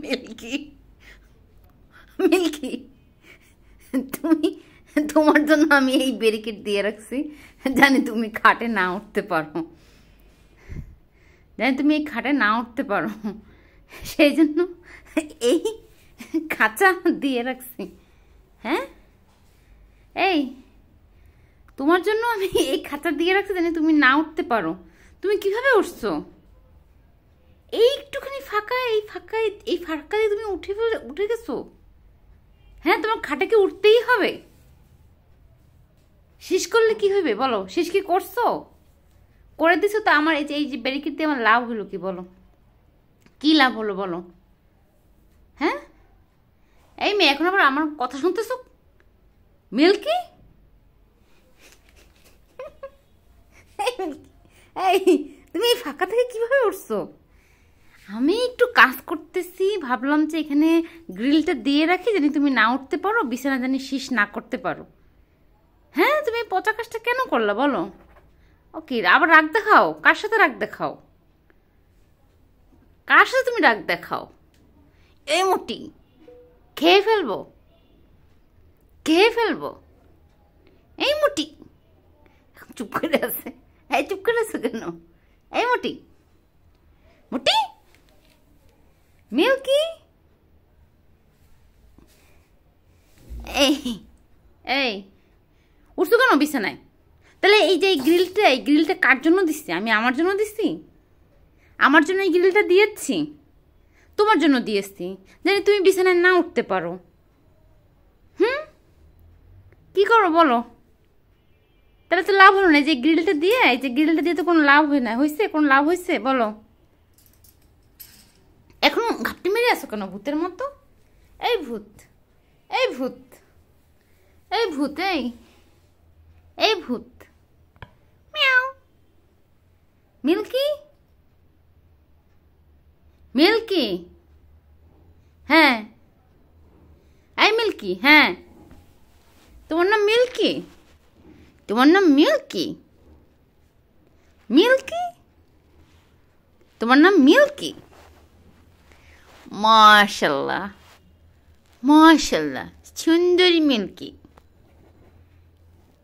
Milky, milky, তুমি, তোমার জন্য আমি এই ব্যারিকেড দিয়ে রাখছি, জানি তুমি খাটে না উঠতে পারো, জানি তুমি এই খাটে না উঠতে পারো, সেই জন্য এই খাঁচা দিয়ে রাখছি। হ্যাঁ, এই তোমার জন্য আমি এই খাঁচা দিয়ে রাখছি, জানি তুমি না উঠতে পারো। তুমি কিভাবে উঠছো? এই একটুখানি ফাঁকা, এই ফাঁকায়, এই ফাঁকা দিয়ে তুমি উঠে গেছো। হ্যাঁ, তোমার খাটে কি উঠতেই হবে? শেষ করলে কি হবে বলো? শেষ কি করছো? করে দিছো তো। আমার এই যে ব্যারিকেড দিয়ে আমার লাভ হলো কি বলো? কি লাভ হলো বলো? হ্যাঁ, এই মেয়ে এখন আবার আমার কথা শুনতেছো? মিল্কি, এই তুমি এই ফাঁকা থেকে কিভাবে উঠছো? আমি একটু কাজ করতেছি, ভাবলাম যে এখানে গ্রিলটা দিয়ে রাখি, জানি তুমি না উঠতে পারো, বিছানা জানি শীষ না করতে পারো। হ্যাঁ, তুমি পচা কাজটা কেন করলা বলো? ওকে, আবার রাগ দেখাও? কার সাথে রাগ দেখাও? কার সাথে তুমি রাগ দেখাও? এই মোটি খেয়ে ফেলবো, খেয়ে ফেলবো। এই মোটি চুপ করে আছে। এই চুপ করে আছে কেন? এই মোটি, মোটি, মিল্কি, এই এই উঠছো কেন বিছানায়? তাহলে এই যে এই গ্রিলটা কার জন্য দিচ্ছি? আমি আমার জন্য দিচ্ছি? আমার জন্য এই গ্রিলটা দিয়েছি? তোমার জন্য দিয়েছি, জানি তুমি বিছানায় না উঠতে পারো। কি করো বলো? তাহলে তো লাভ হলো না। এই যে গ্রিলটা দিয়ে তো কোনো লাভ হয় না। হয়েছে? কোনো লাভ হয়েছে বলো? এখন ঘাপটি মেরে আসো কেন ভূতের মতো? এই ভূত, এই ভূত, এই ভূত, এই ভূত, মিয়াও। মিল্কি, মিল্কি, হ্যাঁ, এই মিল্কি, হ্যাঁ, তোমার নাম মিল্কি? তোমার নাম মিল্কি? মিল্কি, তোমার নাম মিল্কি? মাশাল্লাহ, মাশাল্লাহ, সুন্দরী মিল্কি।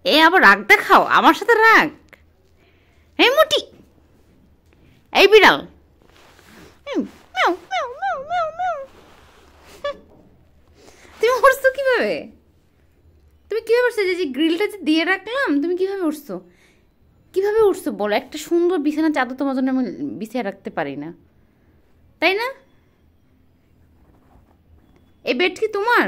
এ আবার রাগ দেখাও? আমার সাথে রাগ? এই মুটি, এই বিড়াল, তুমি উঠছো কিভাবে? তুমি কিভাবে উঠছো? যে গ্রিলটা যে দিয়ে রাখলাম, তুমি কিভাবে উঠছো? কিভাবে উঠছো বলো? একটা সুন্দর বিছানা চাদর তোমার জন্য আমি বিছিয়ে রাখতে পারি না, তাই না? এই বেড কি তোমার?